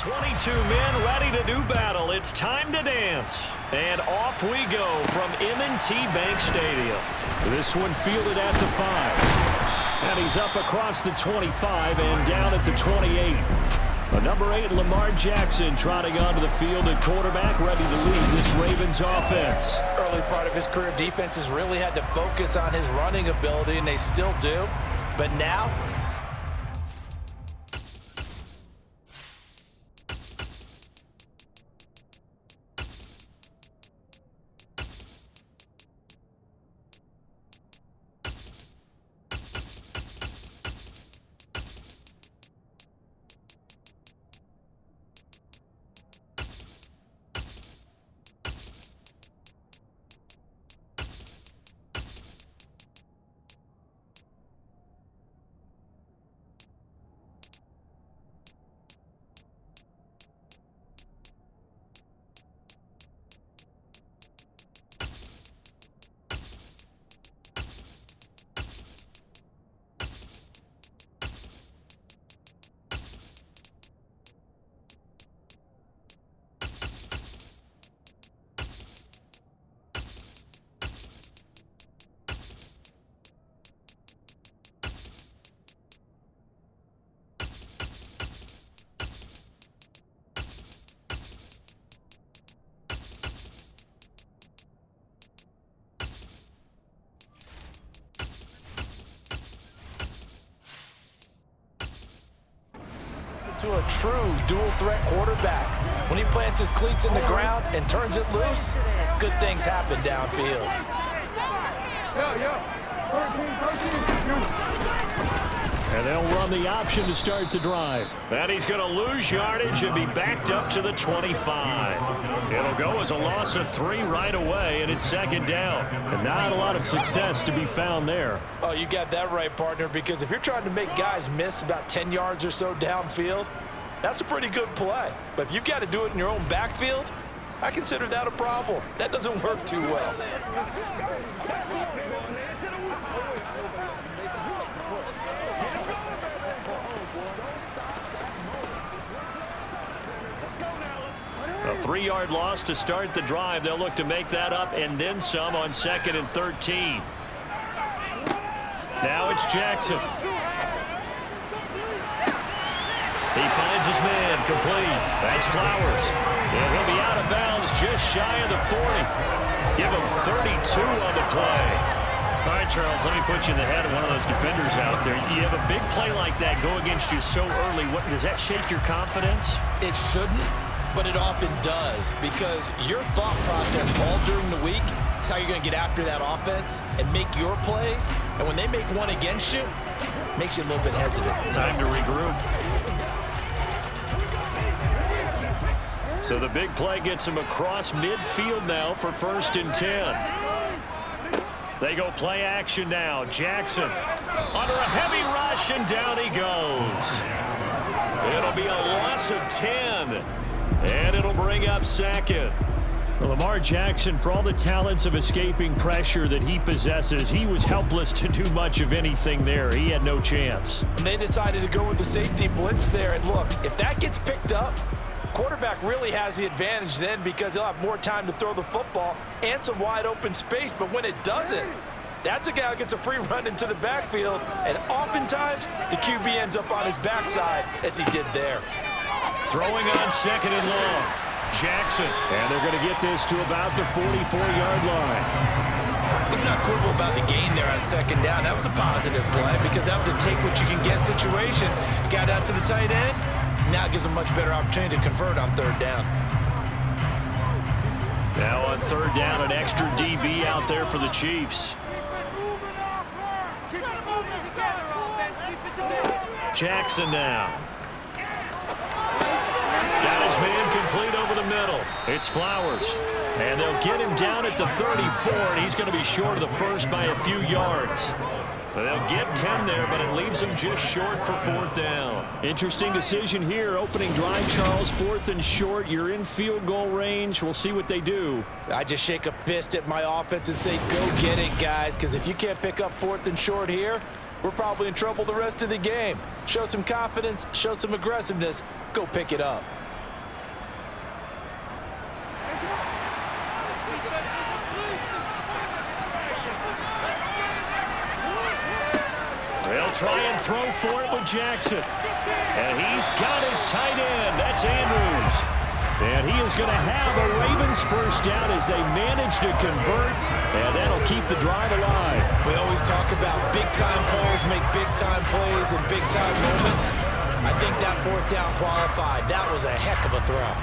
22 men ready to do battle. It's time to dance. And off we go from M&T Bank Stadium. This one fielded at the 5. And he's up across the 25 and down at the 28. The number 8, Lamar Jackson, trotting onto the field at quarterback, ready to lead this Ravens offense. Early part of his career, defenses really had to focus on his running ability, and they still do. But now, to a true dual-threat quarterback. When he plants his cleats in the ground and turns it loose, good things happen downfield. And they'll run the option to start the drive. And he's going to lose yardage and be backed up to the 25. It'll go as a loss of 3 right away, and it's second down. And not a lot of success to be found there. Oh, you got that right, partner, because if you're trying to make guys miss about 10 yards or so downfield, that's a pretty good play. But if you've got to do it in your own backfield, I consider that a problem. That doesn't work too well. A 3-yard loss to start the drive. They'll look to make that up and then some on 2nd and 13. Now it's Jackson. He finds his man, complete. That's Flowers. And he'll be out of bounds just shy of the 40. Give him 32 on the play. All right, Charles, let me put you in the head of one of those defenders out there. You have a big play like that go against you so early. Does that shake your confidence? It shouldn't, but it often does, because your thought process all during the week is how you're going to get after that offense and make your plays. And when they make one against you, it makes you a little bit hesitant. Time to regroup. So the big play gets him across midfield now for 1st and 10. They go play action now. Jackson under a heavy rush, and down he goes. It'll be a loss of 10, and it'll bring up 2nd. Well, Lamar Jackson, for all the talents of escaping pressure that he possesses, he was helpless to do much of anything there. He had no chance. And they decided to go with the safety blitz there. And look, if that gets picked up, quarterback really has the advantage then, because he'll have more time to throw the football and some wide open space. But when it doesn't, that's a guy who gets a free run into the backfield, and oftentimes the QB ends up on his backside, as he did there. Throwing on 2nd and long. Jackson, and they're going to get this to about the 44-yard line. Let's not quibble about the gain there on 2nd down. That was a positive play, because that was a take-what-you-can-get situation. Got out to the tight end. Now it gives them a much better opportunity to convert on 3rd down. Now on 3rd down, an extra DB out there for the Chiefs. Jackson now. Got his man complete over the middle. It's Flowers. And they'll get him down at the 34, and he's going to be short of the first by a few yards. They'll get 10 there, but it leaves them just short for 4th down. Interesting decision here. Opening drive, Charles, 4th and short. You're in field goal range. We'll see what they do. I just shake a fist at my offense and say, go get it, guys, because if you can't pick up 4th and short here, we're probably in trouble the rest of the game. Show some confidence, show some aggressiveness, go pick it up. try and throw for it with Jackson. And he's got his tight end. That's Andrews. And he is going to have a Ravens first down as they manage to convert, and that'll keep the drive alive. We always talk about big-time players make big-time plays in big-time moments. I think that fourth down qualified. That was a heck of a throw.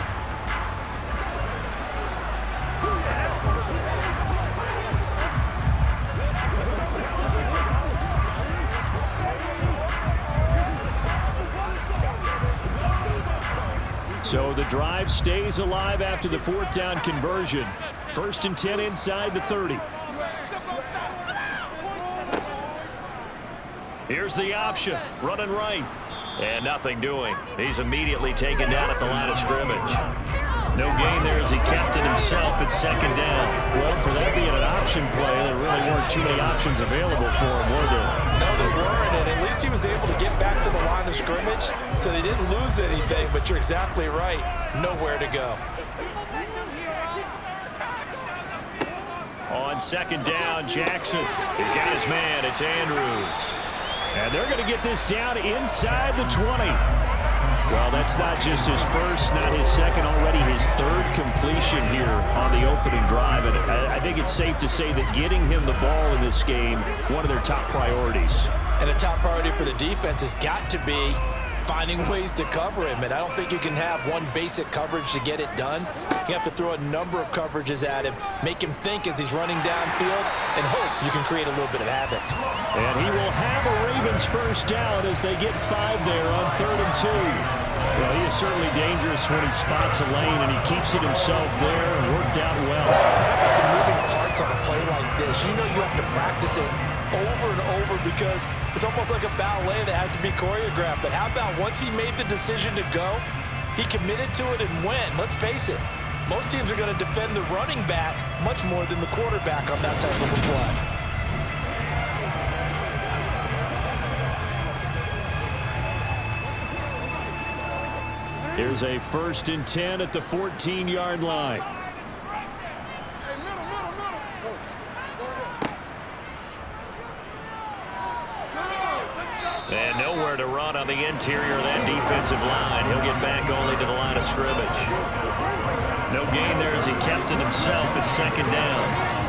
So the drive stays alive after the fourth down conversion. 1st and 10 inside the 30. Here's the option, running right. And nothing doing. He's immediately taken down at the line of scrimmage. No gain there as he kept it himself at 2nd down. Well, for that being an option play, there really weren't too many options available for him, were there? No, there weren't, and at least he was able to get back to the line of scrimmage, so they didn't lose anything, but you're exactly right. Nowhere to go. On 2nd down, Jackson. He's got his man. It's Andrews. And they're going to get this down inside the 20. Well, that's not just his first, not his second, already his 3rd completion here on the opening drive. And I think it's safe to say that getting him the ball in this game, one of their top priorities. And a top priority for the defense has got to be finding ways to cover him. And I don't think you can have one basic coverage to get it done. You have to throw a number of coverages at him, make him think as he's running downfield, and hope you can create a little bit of havoc. And he will have a Ravens first down as they get 5 there on 3rd and 2. Well, he is certainly dangerous when he spots a lane, and he keeps it himself there and worked out well. How about the moving parts on a play like this? You know you have to practice it over and over because it's almost like a ballet that has to be choreographed. But how about once he made the decision to go, he committed to it and went. Let's face it, most teams are going to defend the running back much more than the quarterback on that type of a play. Here's a 1st and 10 at the 14-yard line. And nowhere to run on the interior of that defensive line. He'll get back only to the line of scrimmage. No gain there as he kept it himself at 2nd down.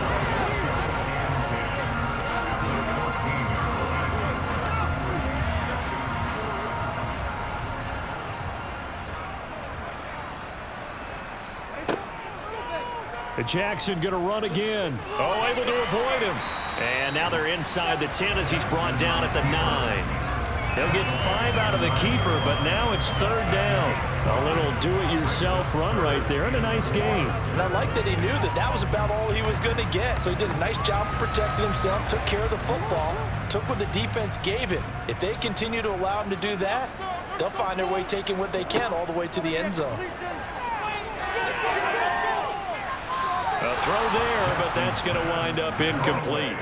Jackson going to run again. Oh, able to avoid him. And now they're inside the 10 as he's brought down at the 9. He'll get 5 out of the keeper, but now it's 3rd down. A little do-it-yourself run right there and a nice gain. And I like that he knew that that was about all he was going to get. So he did a nice job of protecting himself, took care of the football, took what the defense gave him. If they continue to allow him to do that, they'll find their way taking what they can all the way to the end zone. A throw there, but that's going to wind up incomplete.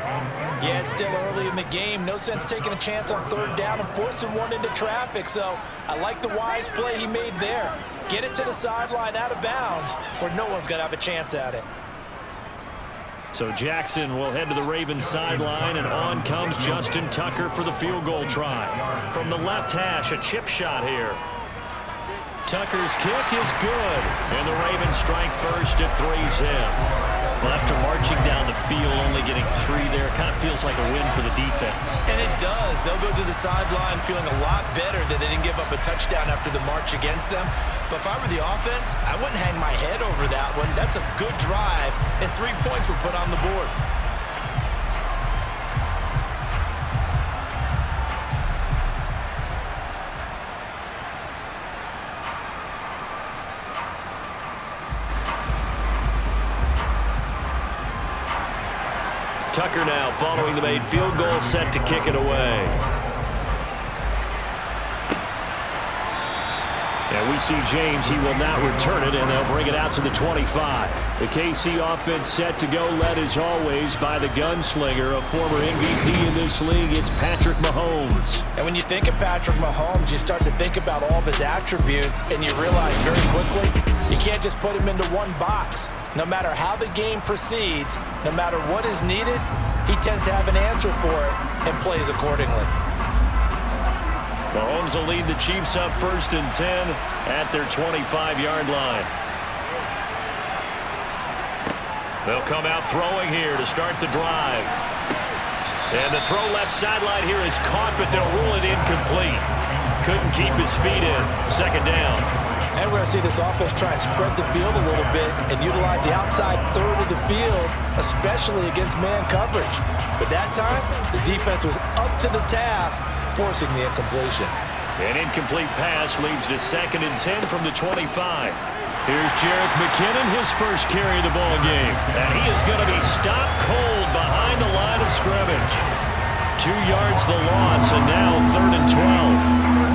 Yeah, it's still early in the game. No sense taking a chance on 3rd down and forcing one into traffic. So I like the wise play he made there. Get it to the sideline out of bounds where no one's going to have a chance at it. So Jackson will head to the Ravens sideline, and on comes Justin Tucker for the field goal try. From the left hash, a chip shot here. Tucker's kick is good, and the Ravens strike first at 3's in. Well, after marching down the field, only getting 3 there, it kind of feels like a win for the defense. And it does. They'll go to the sideline feeling a lot better that they didn't give up a touchdown after the march against them. But if I were the offense, I wouldn't hang my head over that one. That's a good drive, and 3 points were put on the board. Tucker now following the made field goal, set to kick it away. And we see James. He will not return it, and they'll bring it out to the 25. The KC offense set to go, led as always by the gunslinger, a former MVP in this league. It's Patrick Mahomes. And when you think of Patrick Mahomes, you start to think about all of his attributes, and you realize very quickly you can't just put him into one box. No matter how the game proceeds, no matter what is needed, he tends to have an answer for it and plays accordingly. Mahomes will lead the Chiefs up 1st and 10 at their 25-yard line. They'll come out throwing here to start the drive. And the throw left sideline here is caught, but they'll rule it incomplete. Couldn't keep his feet in. 2nd down. And we're going to see this offense try and spread the field a little bit and utilize the outside third of the field, especially against man coverage. But that time, the defense was up to the task, forcing the incompletion. An incomplete pass leads to 2nd and 10 from the 25. Here's Jerick McKinnon, his first carry of the ball game. And he is going to be stopped cold behind the line of scrimmage. 2 yards the loss, and now 3rd and 12.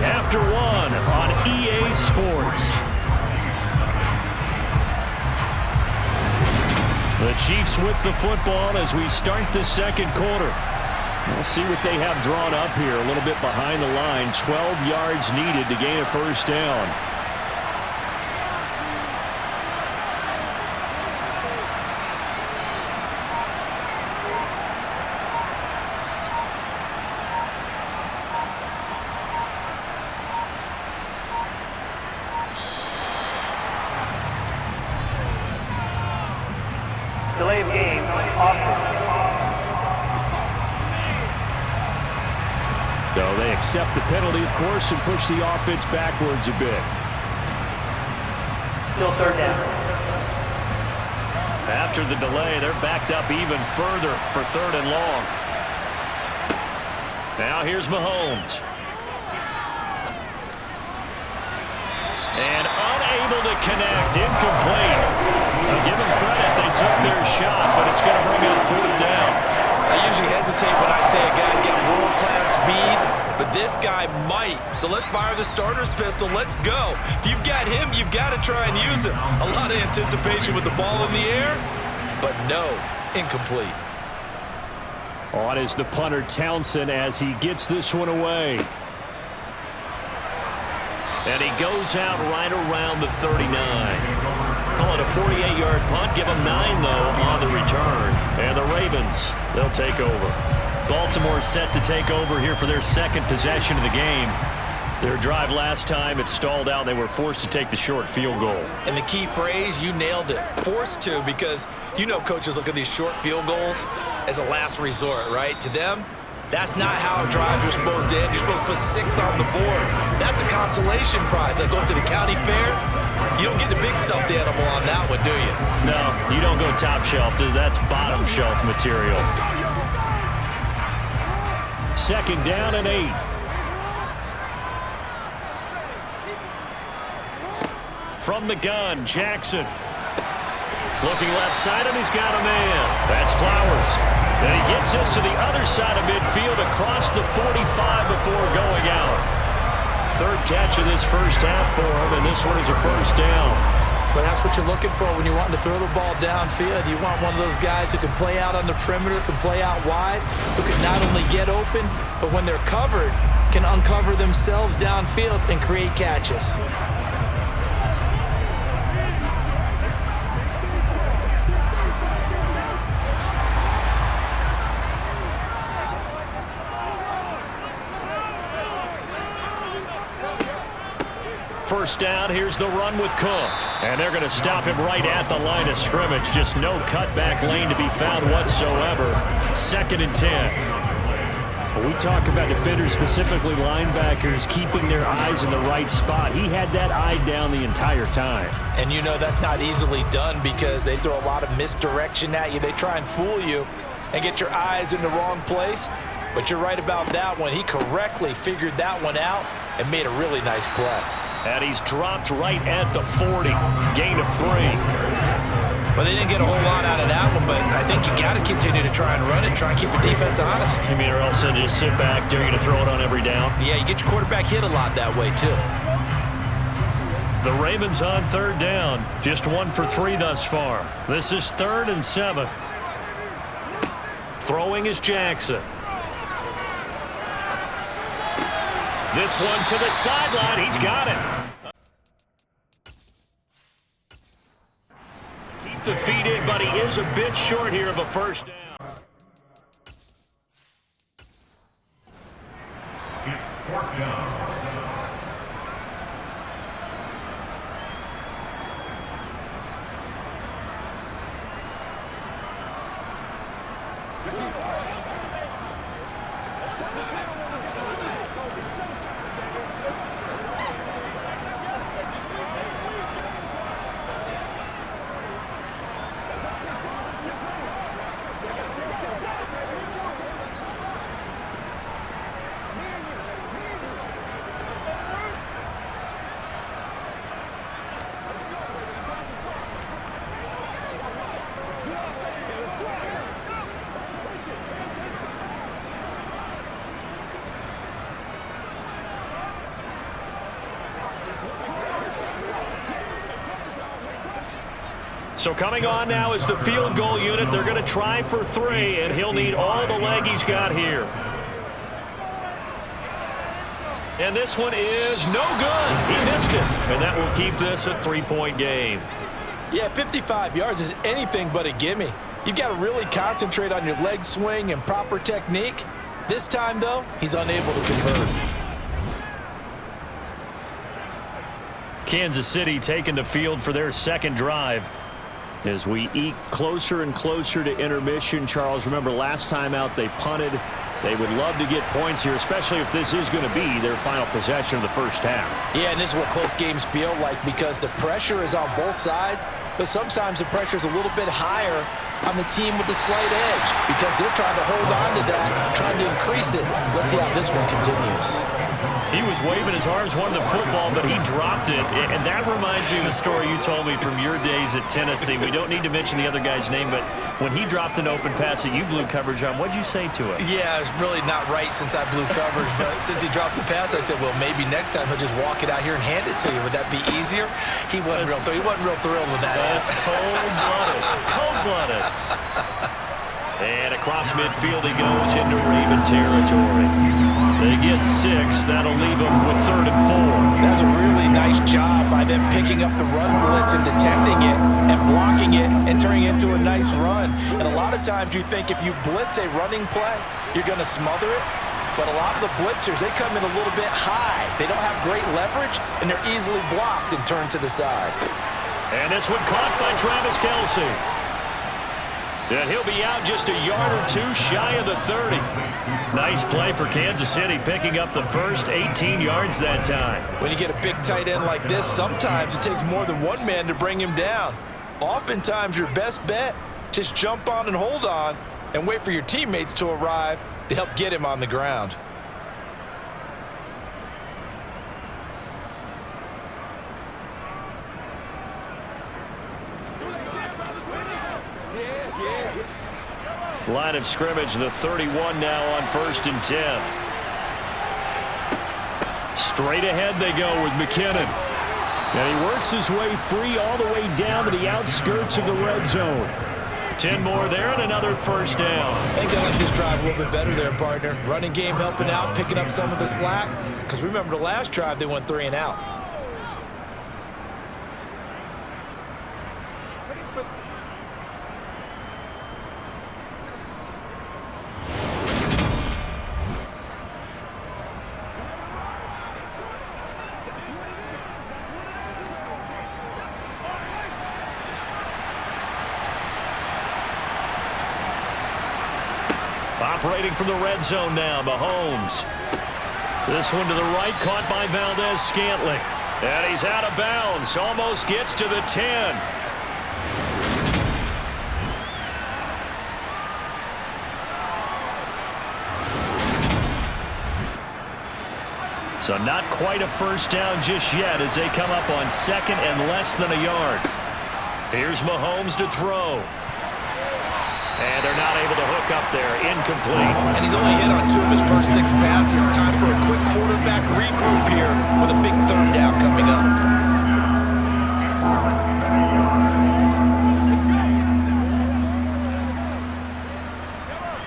After 1 on EA Sports. The Chiefs with the football as we start the 2nd quarter. We'll see what they have drawn up here. A little bit behind the line. 12 yards needed to gain a 1st down. Delay of game, So they accept the penalty, of course, and push the offense backwards a bit. Still 3rd down. After the delay, they're backed up even further for 3rd and long. Now here's Mahomes. And unable to connect, incomplete. I'll give them credit, they took their shot, but it's going to bring up 4th down. I usually hesitate when I say a guy's got world-class speed, but this guy might. So let's fire the starter's pistol. Let's go. If you've got him, you've got to try and use him. A lot of anticipation with the ball in the air, but no, incomplete. On is the punter Townsend as he gets this one away. And he goes out right around the 39. Call it a 48-yard punt. Give them 9, though, on the return. And the Ravens, they'll take over. Baltimore set to take over here for their 2nd possession of the game. Their drive last time, it stalled out. They were forced to take the short field goal. And the key phrase, you nailed it. Forced to, because you know coaches look at these short field goals as a last resort, right? To them, that's not how drives are supposed to end. You're supposed to put 6 on the board. That's a consolation prize. Like going to the county fair, you don't get the big stuffed animal on that one, do you? No, you don't go top shelf. That's bottom shelf material. 2nd down and 8. From the gun, Jackson. Looking left side, and he's got a man. That's Flowers. And he gets us to the other side of midfield across the 45 before going out. 3rd catch of this 1st half for him, and this one is a 1st down. But that's what you're looking for when you're wanting to throw the ball downfield. You want one of those guys who can play out on the perimeter, can play out wide, who can not only get open, but when they're covered, can uncover themselves downfield and create catches. First down, here's the run with Cook. And they're going to stop him right at the line of scrimmage. Just no cutback lane to be found whatsoever. 2nd and 10. When we talk about defenders, specifically linebackers, keeping their eyes in the right spot. He had that eye down the entire time. And you know that's not easily done because they throw a lot of misdirection at you. They try and fool you and get your eyes in the wrong place. But you're right about that one. He correctly figured that one out and made a really nice play. And he's dropped right at the 40. Gain of 3. Well, they didn't get a whole lot out of that one, but I think you got to continue to try and run it, try and keep the defense honest. You mean or else they'll just sit back, dare you to throw it on every down? Yeah, you get your quarterback hit a lot that way, too. The Ravens on 3rd down. Just 1 for 3 thus far. This is 3rd and 7. Throwing is Jackson. This one to the sideline. He's got it. Keep the feet in, but he is a bit short here of a first down. It's fourth down. So coming on now is the field goal unit. They're going to try for 3, and he'll need all the leg he's got here. And this one is no good. He missed it. And that will keep this a 3-point game. Yeah, 55 yards is anything but a gimme. You've got to really concentrate on your leg swing and proper technique. This time, though, he's unable to convert. Kansas City taking the field for their second drive. As we eke closer and closer to intermission, Charles, remember last time out they punted. They would love to get points here, especially if this is going to be their final possession of the first half. Yeah, and this is what close games feel like because the pressure is on both sides, but sometimes the pressure is a little bit higher on the team with the slight edge because they're trying to hold on to that, trying to increase it. Let's see how this one continues. He was waving his arms, wanting the football, but he dropped it. And that reminds me of the story you told me from your days at Tennessee. We don't need to mention the other guy's name, but when he dropped an open pass that you blew coverage on, what'd you say to him? Yeah, it's really not right since I blew coverage, but since he dropped the pass, I said, well, maybe next time he'll just walk it out here and hand it to you. Would that be easier? He wasn't real thrilled with that. That's cold-blooded. Cold-blooded. And across midfield he goes into Raven territory. They get 6. That'll leave them with 3rd and 4. That's a really nice job by them picking up the run blitz and detecting it and blocking it and turning it into a nice run. And a lot of times you think if you blitz a running play, you're going to smother it. But a lot of the blitzers, they come in a little bit high. They don't have great leverage, and they're easily blocked and turned to the side. And this one caught by Travis Kelce. And he'll be out just a yard or 2 shy of the 30. Nice play for Kansas City, picking up the first 18 yards that time. When you get a big tight end like this, sometimes it takes more than one man to bring him down. Oftentimes, your best bet, just jump on and hold on and wait for your teammates to arrive to help get him on the ground. Line of scrimmage, the 31 now on 1st and 10. Straight ahead they go with McKinnon. And he works his way free all the way down to the outskirts of the red zone. 10 more there and another first down. I think I like this drive a little bit better there, partner. Running game helping out, picking up some of the slack. Because remember the last drive, they went 3 and out. Operating from the red zone now, Mahomes. This one to the right, caught by Valdez-Scantling. And he's out of bounds, almost gets to the 10. So not quite a first down just yet as they come up on 2nd and less than a yard. Here's Mahomes to throw. And they're not able to hook up there. Incomplete. And he's only hit on 2 of his first 6 passes. Time for a quick quarterback regroup here with a big 3rd down coming up.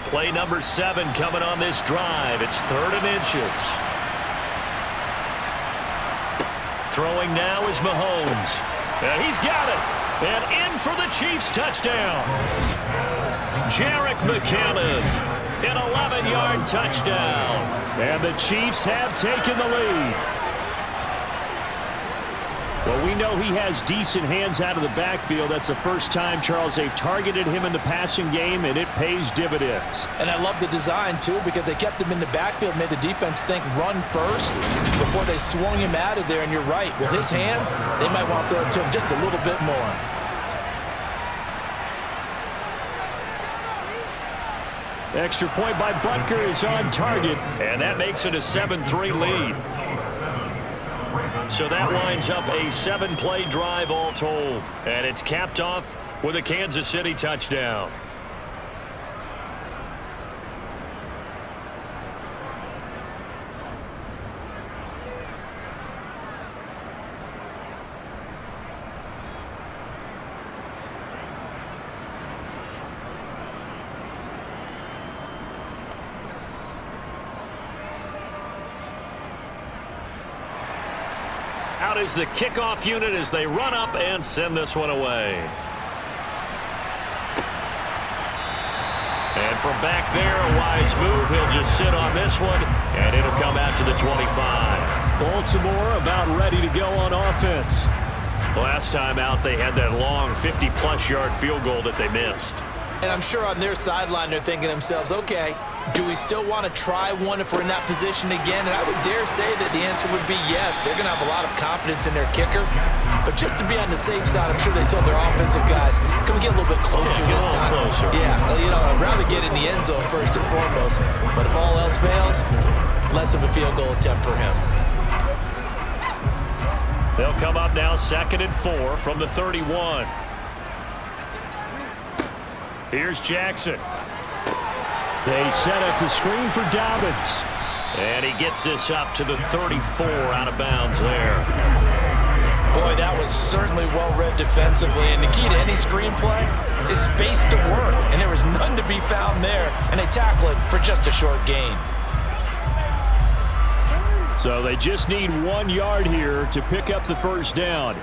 Play number 7 coming on this drive. It's 3rd and inches. Throwing now is Mahomes. And he's got it. And in for the Chiefs touchdown. Jerick McKinnon, an 11-yard touchdown. And the Chiefs have taken the lead. Well, we know he has decent hands out of the backfield. That's the first time, Charles, they've targeted him in the passing game, and it pays dividends. And I love the design, too, because they kept him in the backfield, made the defense think run first before they swung him out of there. And you're right, with his hands, they might want to throw it to him just a little bit more. Extra point by Butker is on target. And that makes it a 7-3 lead. So that winds up a 7-play drive all told. And it's capped off with a Kansas City touchdown. Out is the kickoff unit as they run up and send this one away. And from back there, a wise move. He'll just sit on this one, and it'll come out to the 25. Baltimore about ready to go on offense. Last time out, they had that long 50-plus yard field goal that they missed. And I'm sure on their sideline they're thinking to themselves, okay, do we still want to try one if we're in that position again? And I would dare say that the answer would be yes. They're going to have a lot of confidence in their kicker. But just to be on the safe side, I'm sure they told their offensive guys, can we get a little bit closer this time? Closer. Yeah, well, you know, I'd rather get in the end zone first and foremost. But if all else fails, less of a field goal attempt for him. They'll come up now 2nd and 4 from the 31. Here's Jackson. They set up the screen for Dobbins. And he gets this up to the 34 out of bounds there. Boy, that was certainly well-read defensively. And the key to any screenplay is space to work. And there was none to be found there. And they tackle it for just a short gain. So they just need 1 yard here to pick up the first down.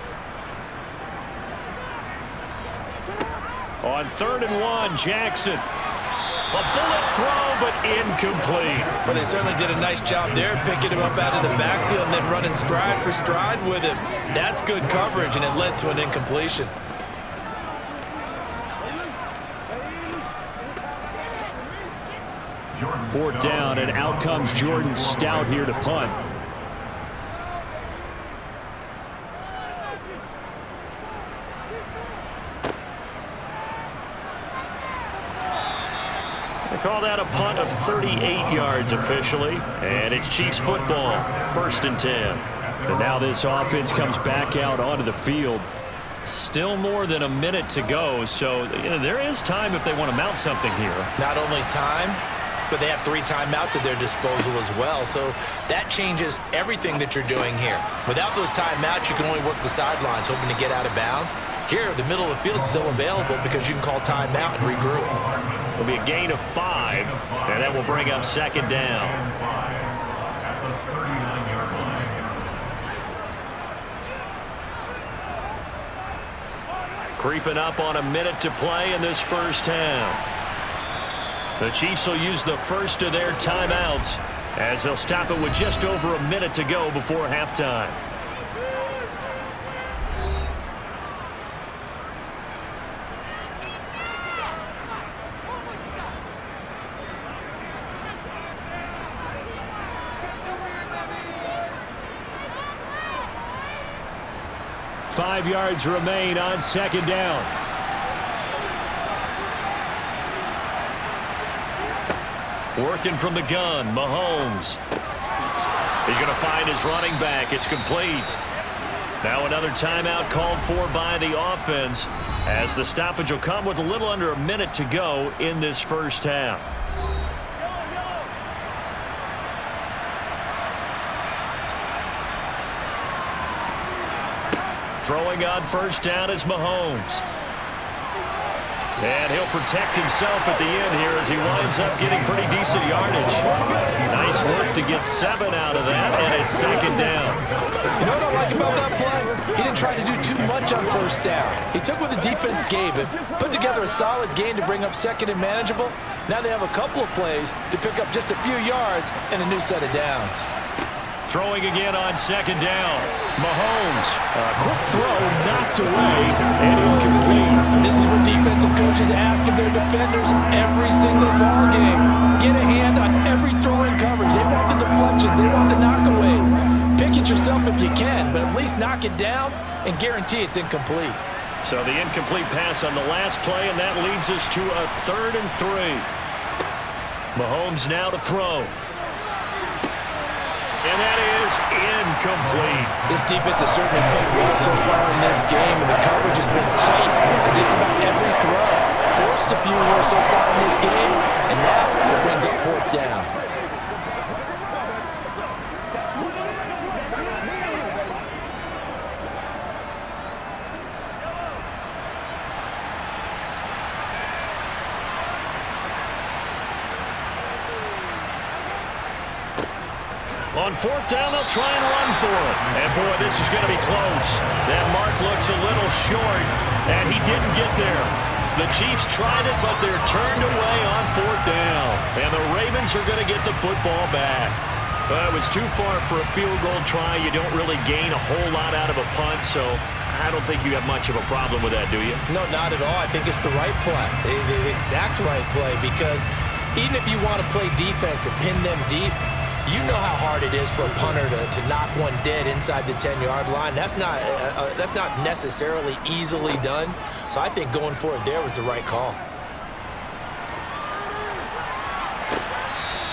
On 3rd and 1, Jackson. A bullet throw, but incomplete. But they certainly did a nice job there, picking him up out of the backfield and then running stride for stride with him. That's good coverage, and it led to an incompletion. Fourth down, and out comes Jordan Stout here to punt. Call that a punt of 38 yards officially, and it's Chiefs football, 1st and 10. And now this offense comes back out onto the field. Still more than a minute to go, so there is time if they want to mount something here. Not only time, but they have 3 timeouts at their disposal as well. So that changes everything that you're doing here. Without those timeouts, you can only work the sidelines, hoping to get out of bounds. Here, the middle of the field is still available because you can call timeout and regroup. It'll be a gain of 5, and that will bring up 2nd down. Creeping up on a minute to play in this first half. The Chiefs will use the first of their timeouts as they'll stop it with just over a minute to go before halftime. Five yards remain on 2nd down. Working from the gun, Mahomes. He's going to find his running back. It's complete. Now another timeout called for by the offense as the stoppage will come with a little under a minute to go in this first half. Throwing on first down is Mahomes. And he'll protect himself at the end here as he winds up getting pretty decent yardage. Nice work to get 7 out of that, and it's second down. You know what I like about that play? He didn't try to do too much on first down. He took what the defense gave him, put together a solid game to bring up second and manageable. Now they have a couple of plays to pick up just a few yards and a new set of downs. Throwing again on second down. Mahomes. A quick throw, knocked away, and incomplete. This is what defensive coaches ask of their defenders every single ball game. Get a hand on every throw in coverage. They want the deflections. They want the knockaways. Pick it yourself if you can, but at least knock it down and guarantee it's incomplete. So the incomplete pass on the last play, and that leads us to a 3rd and 3. Mahomes now to throw. And that is incomplete. This defense has certainly played well so far in this game, and the coverage has been tight on just about every throw. Forced a few here so far in this game, and now it brings up 4th down. On 4th down, they'll try and run for it. And, boy, this is going to be close. That mark looks a little short, and he didn't get there. The Chiefs tried it, but they're turned away on 4th down. And the Ravens are going to get the football back. It was too far for a field goal try. You don't really gain a whole lot out of a punt, so I don't think you have much of a problem with that, do you? No, not at all. I think it's the right play, the exact right play, because even if you want to play defense and pin them deep, you know how hard it is for a punter to knock one dead inside the 10-yard line. That's not necessarily easily done. So I think going for it there was the right call.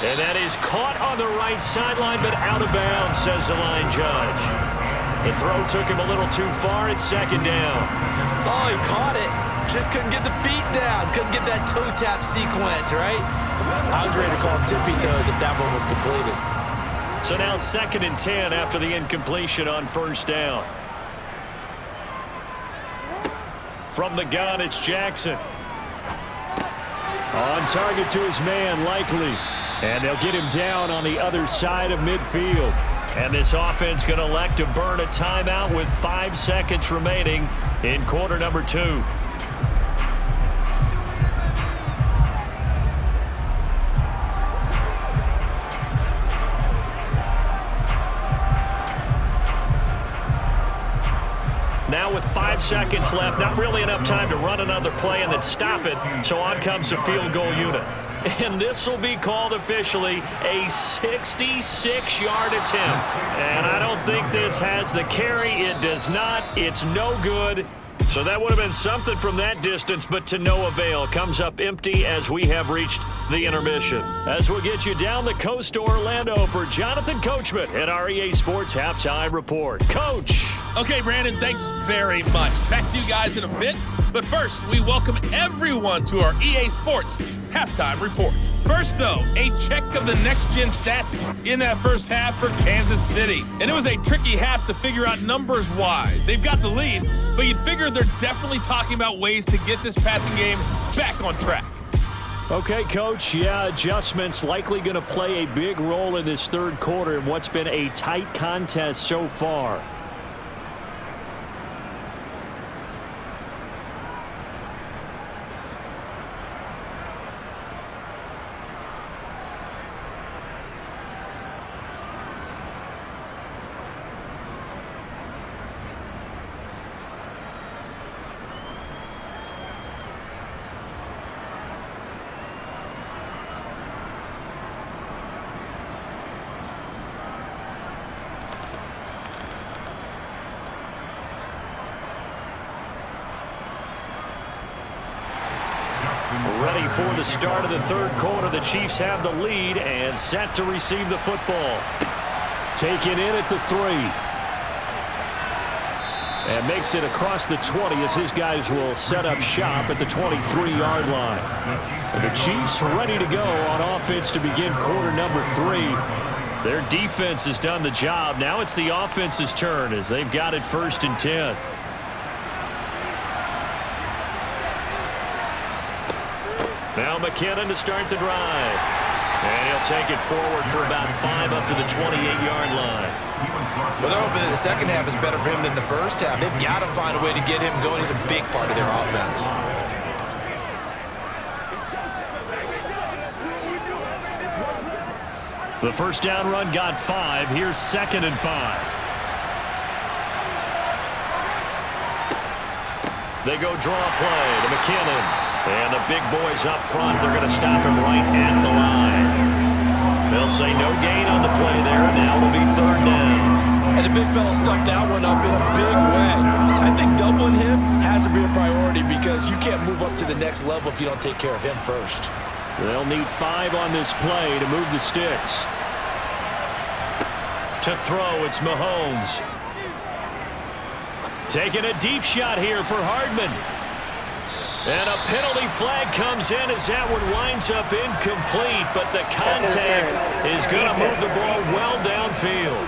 And that is caught on the right sideline, but out of bounds, says the line judge. The throw took him a little too far. It's second down. Oh, he caught it. Just couldn't get the feet down. Couldn't get that toe tap sequence, right? I was ready to call him tippy toes if that one was completed. So now 2nd and 10 after the incompletion on 1st down. From the gun, it's Jackson. On target to his man, likely. And they'll get him down on the other side of midfield. And this offense going to elect to burn a timeout with 5 seconds remaining in quarter number 2. Now with 5 seconds left, not really enough time to run another play and then stop it, so on comes the field goal unit. And this will be called officially a 66-yard attempt. And I don't think this has the carry. It does not. It's no good. So that would have been something from that distance, but to no avail. Comes up empty as we have reached the intermission. As we'll get you down the coast to Orlando for Jonathan Coachman at our EA Sports Halftime Report. Coach. Okay, Brandon, thanks very much. Back to you guys in a bit. But first, we welcome everyone to our EA Sports Halftime Report. First, though, a check of the next-gen stats in that first half for Kansas City. And it was a tricky half to figure out numbers-wise. They've got the lead, but you'd figure they're definitely talking about ways to get this passing game back on track. Okay, Coach, adjustments likely going to play a big role in this 3rd quarter in what's been a tight contest so far. Ready for the start of the 3rd quarter. The Chiefs have the lead and set to receive the football. Taken in at the 3. And makes it across the 20 as his guys will set up shop at the 23-yard line. And the Chiefs ready to go on offense to begin quarter number 3. Their defense has done the job. Now it's the offense's turn as they've got it 1st and 10. Now McKinnon to start the drive. And he'll take it forward for about 5 up to the 28-yard line. Well, they're hoping that the second half is better for him than the first half. They've got to find a way to get him going. He's a big part of their offense. The first down run got 5. Here's 2nd and 5. They go draw play to McKinnon. And the big boys up front, they're going to stop him right at the line. They'll say no gain on the play there, and now it'll be 3rd down. And the big fella stuffed that one up in a big way. I think doubling him has to be a priority because you can't move up to the next level if you don't take care of him first. They'll need 5 on this play to move the sticks. To throw, it's Mahomes. Taking a deep shot here for Hardman. And a penalty flag comes in as that one winds up incomplete, but the contact is going to move the ball well downfield.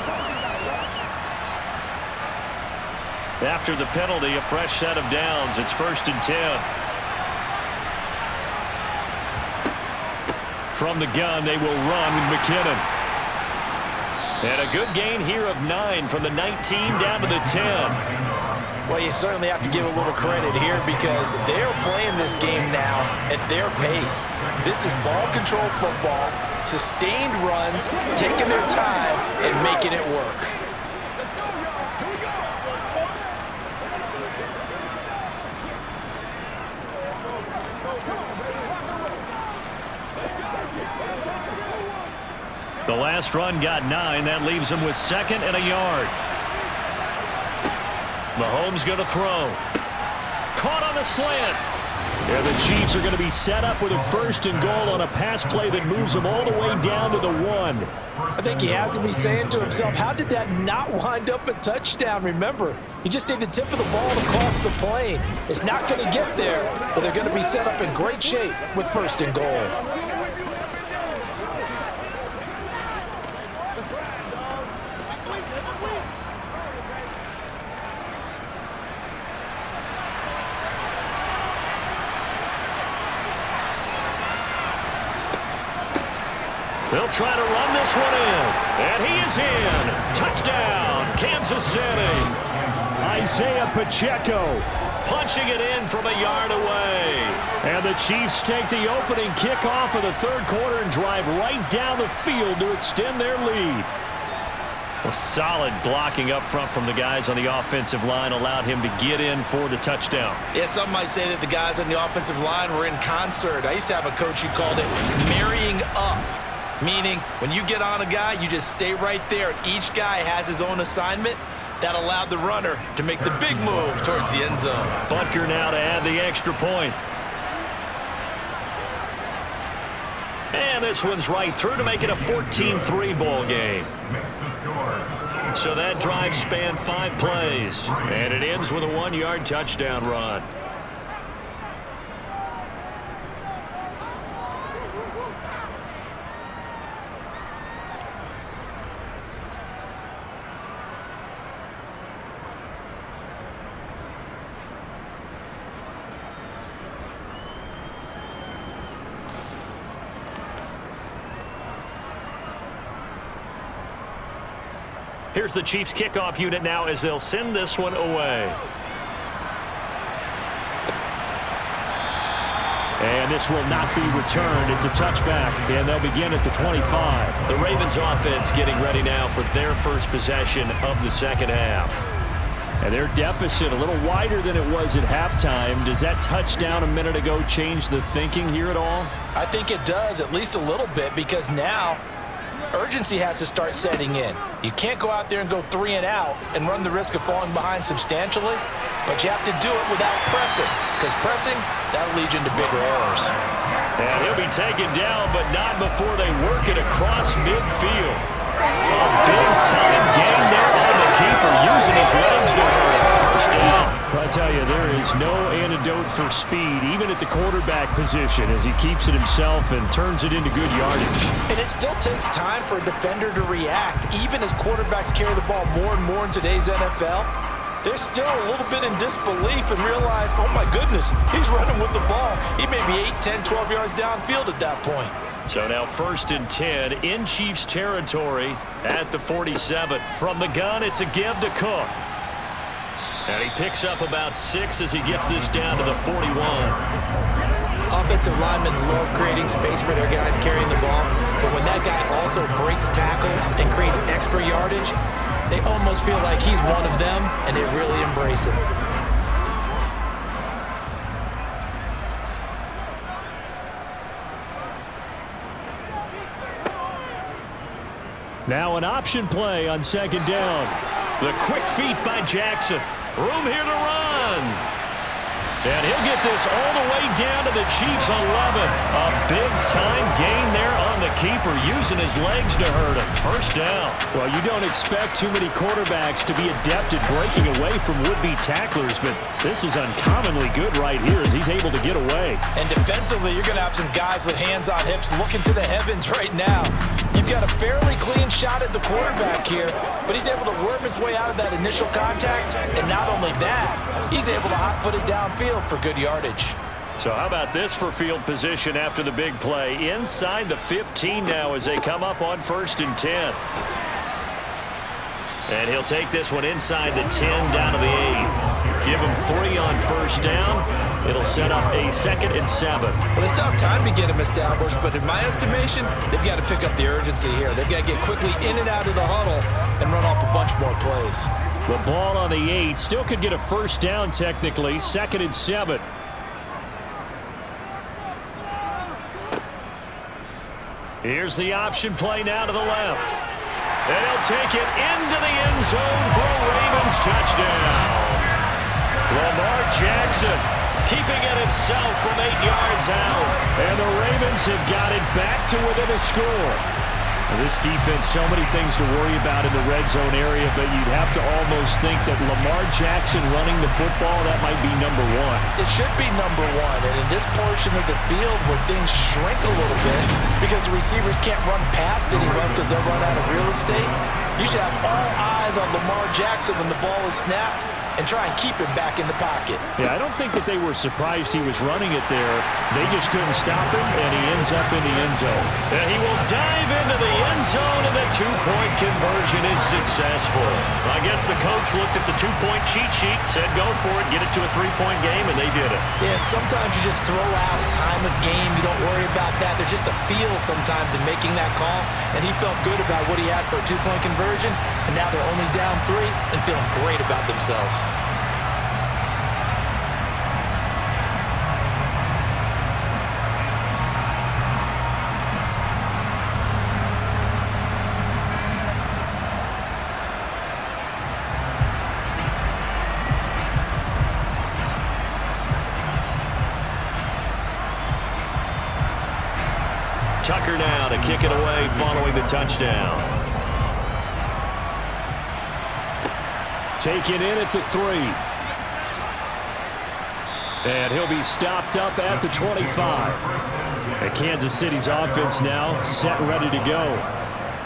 After the penalty, a fresh set of downs. It's 1st and 10. From the gun, they will run with McKinnon. And a good gain here of 9 from the 19 down to the 10. Well, you certainly have to give a little credit here because they're playing this game now at their pace. This is ball control football, sustained runs, taking their time and making it work. The last run got 9. That leaves them with 2nd and a yard. Mahomes going to throw. Caught on the slant. And the Chiefs are going to be set up with a 1st and goal on a pass play that moves them all the way down to the 1. I think he has to be saying to himself, how did that not wind up a touchdown? Remember, you just need the tip of the ball to cross the plane. It's not going to get there, but they're going to be set up in great shape with 1st and goal. They'll try to run this one in. And he is in. Touchdown, Kansas City. Isaiah Pacheco punching it in from a yard away. And the Chiefs take the opening kickoff of the 3rd quarter and drive right down the field to extend their lead. Well, solid blocking up front from the guys on the offensive line allowed him to get in for the touchdown. Yeah, some might say that the guys on the offensive line were in concert. I used to have a coach who called it marrying up. Meaning, when you get on a guy, you just stay right there. And each guy has his own assignment. That allowed the runner to make the big move towards the end zone. Butker now to add the extra point. And this one's right through to make it a 14-3 ball game. So that drive spanned 5 plays. And it ends with a 1-yard touchdown run. Here's the Chiefs kickoff unit now as they'll send this one away. And this will not be returned. It's a touchback, and they'll begin at the 25. The Ravens offense getting ready now for their first possession of the second half. And their deficit a little wider than it was at halftime. Does that touchdown a minute ago change the thinking here at all? I think it does, at least a little bit, because now urgency has to start setting in. You can't go out there and go 3 and out and run the risk of falling behind substantially, but you have to do it without pressing, because pressing, that'll lead you into bigger errors. And he'll be taken down, but not before they work it across midfield. A big-time gain there on the keeper, using his legs to hurry. First down. I tell you, there is no antidote for speed, even at the quarterback position, as he keeps it himself and turns it into good yardage. And it still takes time for a defender to react, even as quarterbacks carry the ball more and more in today's NFL. they're still a little bit in disbelief and realize, oh my goodness, he's running with the ball. He may be 8, 10, 12 yards downfield at that point. So now 1st and 10 in Chiefs territory at the 47. From the gun, it's a give to Cook. And he picks up about 6 as he gets this down to the 41. Offensive linemen love creating space for their guys carrying the ball, but when that guy also breaks tackles and creates extra yardage, they almost feel like he's one of them, and they really embrace him. Now an option play on 2nd down. The quick feet by Jackson. Room here to run. And he'll get this all the way down to the Chiefs' 11. A big-time gain there on the keeper, using his legs to hurt him. 1st down. Well, you don't expect too many quarterbacks to be adept at breaking away from would-be tacklers, but this is uncommonly good right here as he's able to get away. And defensively, you're going to have some guys with hands on hips looking to the heavens right now. You've got a fairly clean shot at the quarterback here, but he's able to worm his way out of that initial contact. And not only that, he's able to hot-foot it downfield for good yardage. So how about this for field position after the big play? Inside the 15 now as they come up on 1st and 10. And he'll take this one inside the 10 down to the 8. Give him 3 on 1st down. It'll set up a 2nd and 7. Well, they still have time to get him established, but in my estimation, they've got to pick up the urgency here. They've got to get quickly in and out of the huddle and run off a bunch more plays. The ball on the 8 still could get a 1st down technically. 2nd and 7. Here's the option play now to the left. And he'll take it into the end zone for a Ravens touchdown. Lamar Jackson keeping it himself from 8 yards out. And the Ravens have got it back to within a score. This defense, so many things to worry about in the red zone area, but you'd have to almost think that Lamar Jackson running the football, that might be number 1. It should be number 1, and in this portion of the field where things shrink a little bit because the receivers can't run past anyone because they'll run out of real estate, you should have all eyes on Lamar Jackson when the ball is snapped and try and keep him back in the pocket. Yeah, I don't think that they were surprised he was running it there. They just couldn't stop him, and he ends up in the end zone. And he will dive into the end zone, and the 2-point conversion is successful. I guess the coach looked at the 2-point cheat sheet, said go for it, get it to a 3-point game, and they did it. Yeah, and sometimes you just throw out time of game. You don't worry about that. There's just a feel sometimes in making that call, and he felt good about what he had for a 2-point conversion, and now they're only down 3 and feeling great about themselves. Tucker now to kick it away following the touchdown. Taken in at the 3. And he'll be stopped up at the 25. And Kansas City's offense now set and ready to go.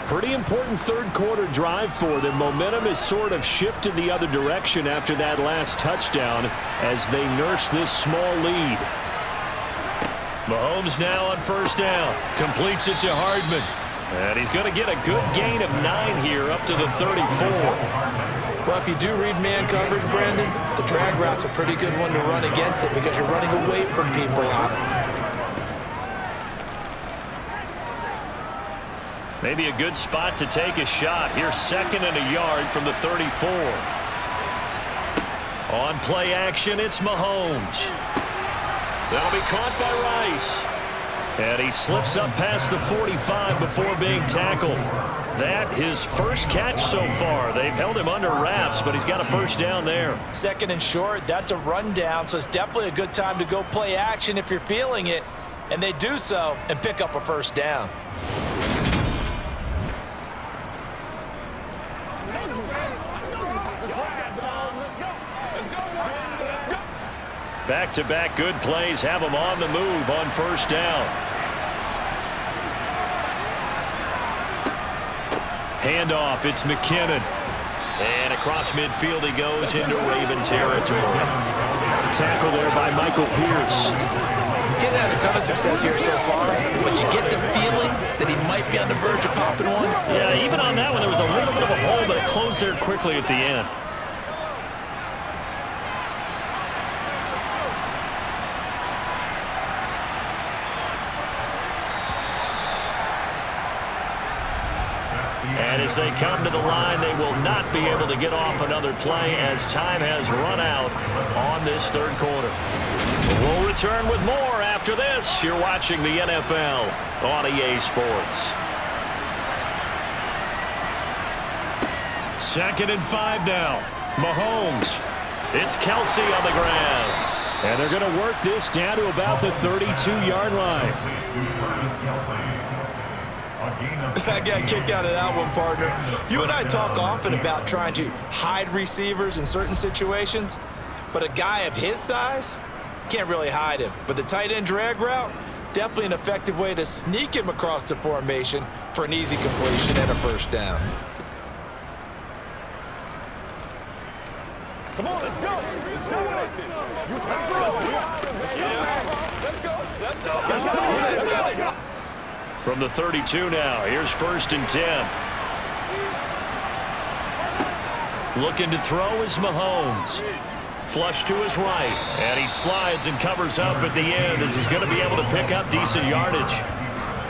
Pretty important 3rd quarter drive for them. Momentum has sort of shifted the other direction after that last touchdown as they nurse this small lead. Mahomes now on 1st down. Completes it to Hardman. And he's going to get a good gain of 9 here up to the 34. Well, if you do read man coverage, Brandon, the drag route's a pretty good one to run against it because you're running away from people on it. Maybe a good spot to take a shot. Here's 2nd and a yard from the 34. On play action, it's Mahomes. That'll be caught by Rice. And he slips up past the 45 before being tackled. That his first catch so far. They've held him under wraps, but he's got a 1st down there. 2nd and short, that's a rundown, so it's definitely a good time to go play action if you're feeling it. And they do so and pick up a 1st down. Back-to-back good plays have him on the move on 1st down. Handoff, it's McKinnon. And across midfield he goes into Raven territory. Tackle there by Michael Pierce. Getting had a ton of success here so far, but you get the feeling that he might be on the verge of popping one. Yeah, even on that one, there was a little bit of a hole, but it closed there quickly at the end. And as they come to the line, they will not be able to get off another play as time has run out on this third quarter. We'll return with more after this. You're watching the NFL on EA Sports. 2nd and 5 now. Mahomes. It's Kelsey on the ground. And they're going to work this down to about the 32-yard line. I got a kick out of that one, partner. You and I talk often about trying to hide receivers in certain situations, but a guy of his size can't really hide him. But the tight end drag route, definitely an effective way to sneak him across the formation for an easy completion and a first down. Come on, let's go. Let's do it like this. Let's go. Let's go. From the 32 now, here's 1st and 10. Looking to throw is Mahomes. Flush to his right, and he slides and covers up at the end as he's going to be able to pick up decent yardage.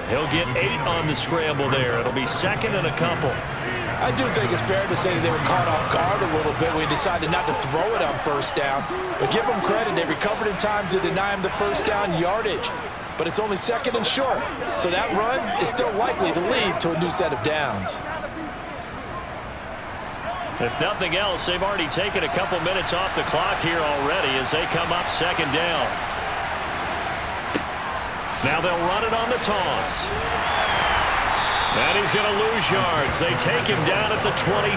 He'll get 8 on the scramble there. It'll be 2nd and a couple. I do think it's fair to say that they were caught off guard a little bit when we decided not to throw it on first down. But give them credit, they recovered in time to deny him the first down yardage. But it's only 2nd and short, so that run is still likely to lead to a new set of downs. If nothing else, they've already taken a couple minutes off the clock here already as they come up 2nd down. Now they'll run it on the toss. And he's going to lose yards. They take him down at the 26.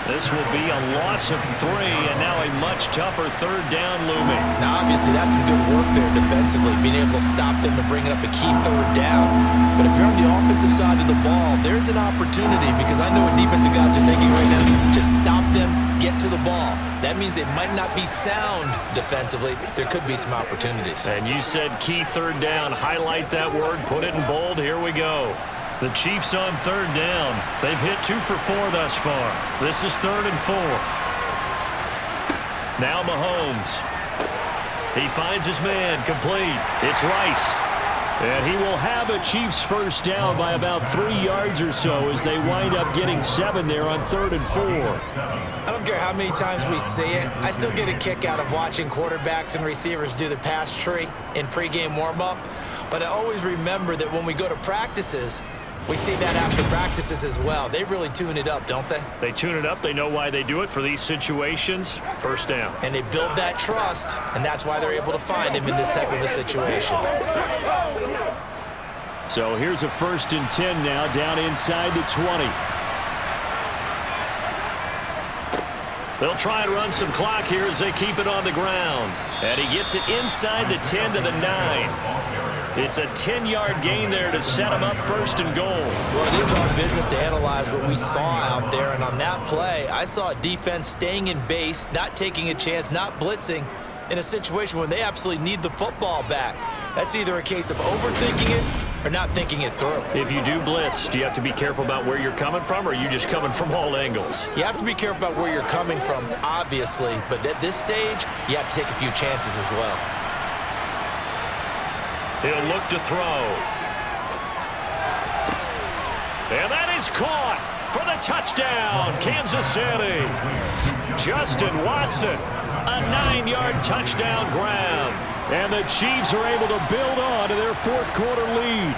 This will be a loss of 3, and now a much tougher 3rd down looming. Now, obviously, that's some good work there defensively, being able to stop them and bring up a key 3rd down. But if you're on the offensive side of the ball, there's an opportunity, because I know what defensive guys are thinking right now. Just stop them, get to the ball. That means they might not be sound defensively. There could be some opportunities. And you said key 3rd down. Highlight that word. Put it in bold. Here we go. The Chiefs on 3rd down. They've hit 2 for 4 thus far. This is 3rd and 4. Now Mahomes. He finds his man complete. It's Rice. And he will have a Chiefs first down by about 3 yards or so as they wind up getting 7 there on 3rd and 4. I don't care how many times we see it. I still get a kick out of watching quarterbacks and receivers do the pass tree in pregame warm-up. But I always remember that when we go to practices, we see that after practices as well. They really tune it up, don't they? They tune it up. They know why they do it for these situations. First down. And they build that trust, and that's why they're able to find him in this type of a situation. So here's a 1st and 10 now, down inside the 20. They'll try and run some clock here as they keep it on the ground. And he gets it inside the 10 to the 9. It's a 10-yard gain there to set him up 1st and goal. Well, it is our business to analyze what we saw out there. And on that play, I saw a defense staying in base, not taking a chance, not blitzing in a situation when they absolutely need the football back. That's either a case of overthinking it or not thinking it through. If you do blitz, do you have to be careful about where you're coming from, or are you just coming from all angles? You have to be careful about where you're coming from, obviously. But at this stage, you have to take a few chances as well. He'll look to throw. And that is caught for the touchdown, Kansas City. Justin Watson, a 9-yard touchdown grab. And the Chiefs are able to build on to their 4th quarter lead.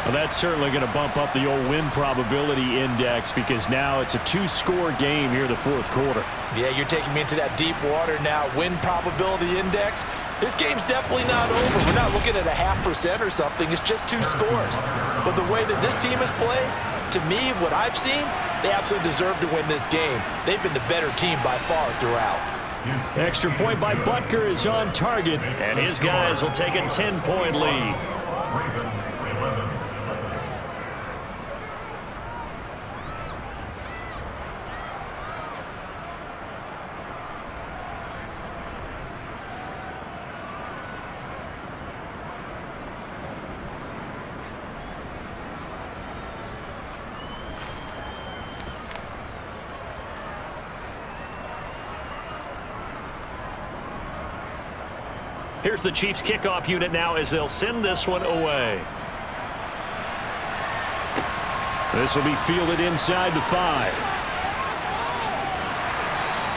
Well, that's certainly going to bump up the old win probability index because now it's a 2-score game here in the 4th quarter. Yeah, you're taking me into that deep water now. Win probability index. This game's definitely not over. We're not looking at a 0.5% or something. It's just 2 scores. But the way that this team has played, to me, what I've seen, they absolutely deserve to win this game. They've been the better team by far throughout. Extra point by Butker is on target. And his guys will take a 10-point lead. Here's the Chiefs kickoff unit now as they'll send this one away. This will be fielded inside the 5.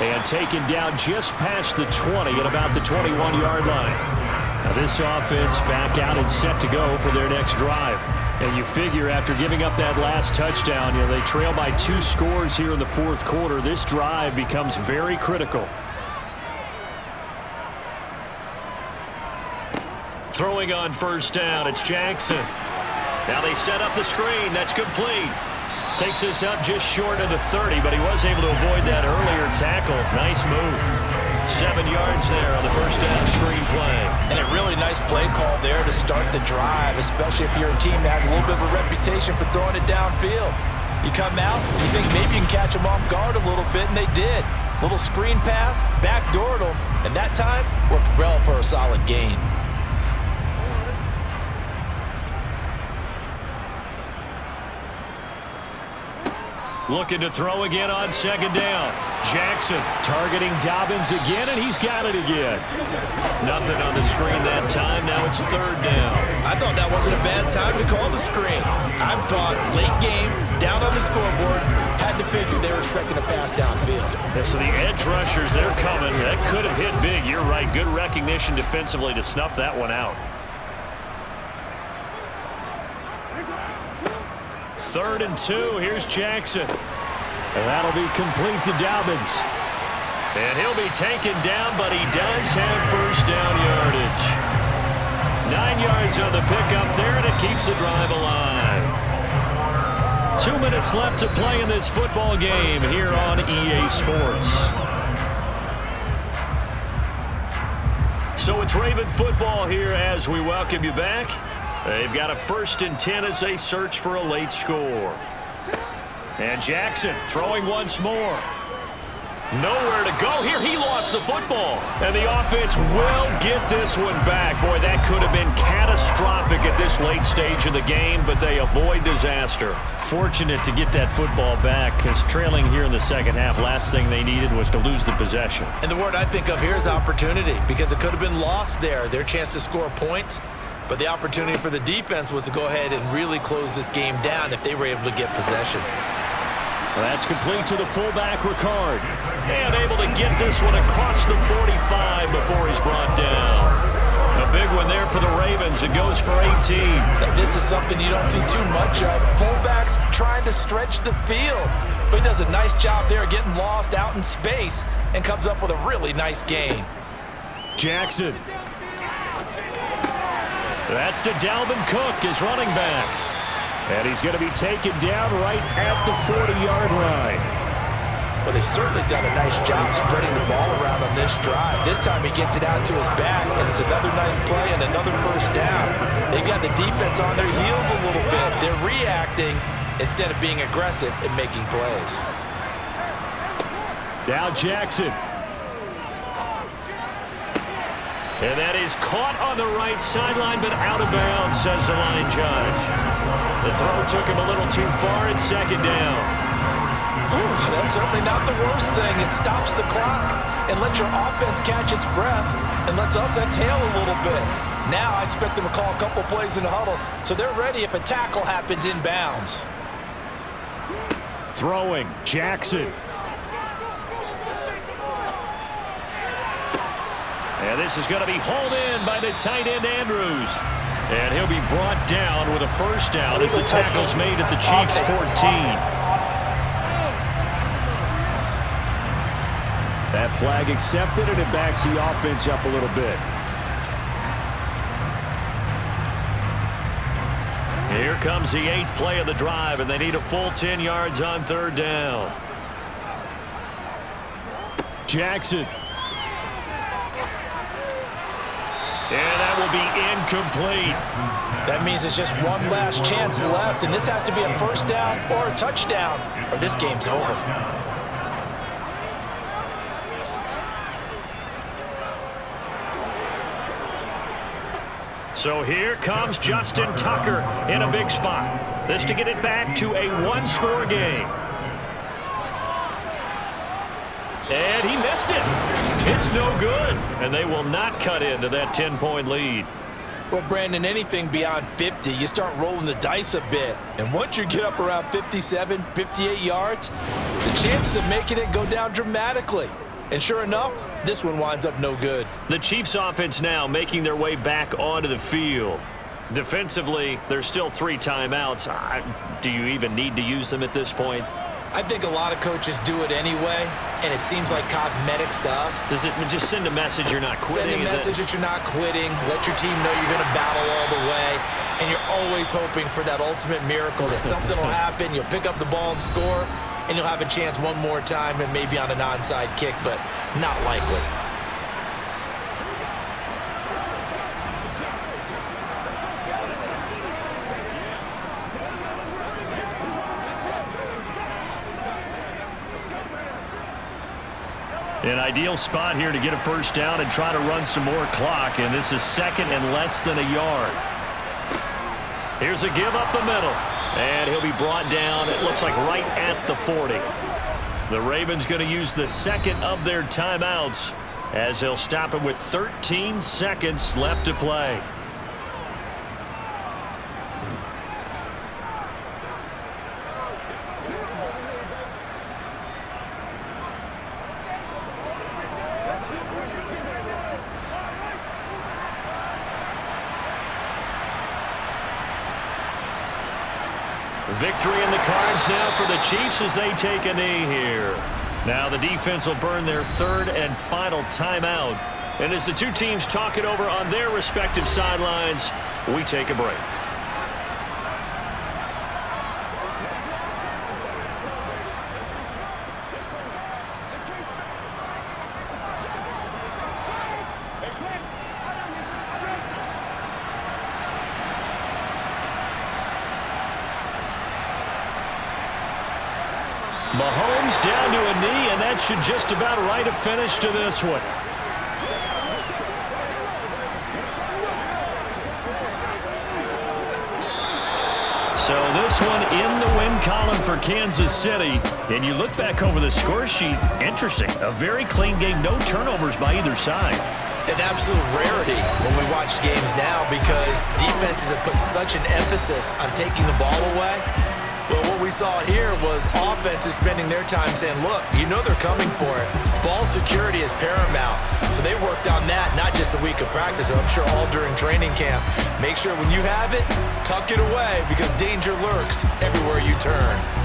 And taken down just past the 20 at about the 21-yard line. Now this offense back out and set to go for their next drive. And you figure after giving up that last touchdown, they trail by 2 scores here in the fourth quarter. This drive becomes very critical. Throwing on first down, it's Jackson. Now they set up the screen. That's complete. Takes this up just short of the 30, but he was able to avoid that earlier tackle. Nice move. 7 yards there on the first down screen play. And a really nice play call there to start the drive, especially if you're a team that has a little bit of a reputation for throwing it downfield. You come out, you think maybe you can catch them off guard a little bit, and they did. Little screen pass, backdoored them, and that time worked well for a solid gain. Looking to throw again on second down. Jackson targeting Dobbins again, and he's got it again. Nothing on the screen that time. Now it's third down. I thought that wasn't a bad time to call the screen. I thought late game, down on the scoreboard, had to figure they were expecting a pass downfield. Yeah, so the edge rushers, they're coming. That could have hit big. You're right. Good recognition defensively to snuff that one out. Third and 2. Here's Jackson. And that'll be complete to Dobbins. And he'll be taken down, but he does have first down yardage. 9 yards on the pickup there, and it keeps the drive alive. 2 minutes left to play in this football game here on EA Sports. So it's Raven football here as we welcome you back. They've got a 1st and 10 as they search for a late score. And Jackson throwing once more. Nowhere to go here. He lost the football. And the offense will get this one back. Boy, that could have been catastrophic at this late stage of the game, but they avoid disaster. Fortunate to get that football back, because trailing here in the second half, last thing they needed was to lose the possession. And the word I think of here is opportunity, because it could have been lost there. Their chance to score points. But the opportunity for the defense was to go ahead and really close this game down if they were able to get possession. Well, that's complete to the fullback, Ricard. And able to get this one across the 45 before he's brought down. A big one there for the Ravens. It goes for 18. This is something you don't see too much of. Fullbacks trying to stretch the field. But he does a nice job there getting lost out in space and comes up with a really nice gain. Jackson. That's to Dalvin Cook, his running back. And he's going to be taken down right at the 40-yard line. Well, they've certainly done a nice job spreading the ball around on this drive. This time he gets it out to his back, and it's another nice play and another first down. They've got the defense on their heels a little bit. They're reacting instead of being aggressive and making plays. Now Jackson. And that is caught on the right sideline, but out of bounds, says the line judge. The throw took him a little too far. It's second down. That's certainly not the worst thing. It stops the clock and lets your offense catch its breath and lets us exhale a little bit. Now I expect them to call a couple plays in the huddle, so they're ready if a tackle happens inbounds. Throwing, Jackson. And this is going to be hauled in by the tight end, Andrews. And he'll be brought down with a first down as the tackle's made at the Chiefs' 14. That flag accepted, and it backs the offense up a little bit. Here comes the 8th play of the drive, and they need a full 10 yards on third down. Jackson. And that will be incomplete. That means it's just one last chance left, and this has to be a first down or a touchdown, or this game's over. So here comes Justin Tucker in a big spot. This to get it back to a one-score game. And he missed it. It's no good, and they will not cut into that 10-point lead. Well, Brandon, anything beyond 50, you start rolling the dice a bit. And once you get up around 57, 58 yards, the chances of making it go down dramatically. And sure enough, this one winds up no good. The Chiefs offense now making their way back onto the field. Defensively, there's still 3 timeouts. Do you even need to use them at this point? I think a lot of coaches do it anyway, and it seems like cosmetics to us. Does it just send a message you're not quitting? Send a message that you're not quitting. Let your team know you're going to battle all the way. And you're always hoping for that ultimate miracle that something will happen. You'll pick up the ball and score, and you'll have a chance one more time and maybe on an onside kick, but not likely. An ideal spot here to get a first down and try to run some more clock, and this is 2nd and less than a yard. Here's a give up the middle, and he'll be brought down, it looks like right at the 40. The Ravens going to use the 2nd of their timeouts as they'll stop him with 13 seconds left to play. Victory in the cards now for the Chiefs as they take a knee here. Now the defense will burn their 3rd and final timeout. And as the two teams talk it over on their respective sidelines, we take a break. Mahomes down to a knee, and that should just about write a finish to this one. So this one in the win column for Kansas City. And you look back over the score sheet, interesting. A very clean game, no turnovers by either side. An absolute rarity when we watch games now because defenses have put such an emphasis on taking the ball away. Well, what we saw here was offenses spending their time saying, look, you know they're coming for it. Ball security is paramount. So they worked on that, not just a week of practice, but I'm sure all during training camp. Make sure when you have it, tuck it away because danger lurks everywhere you turn.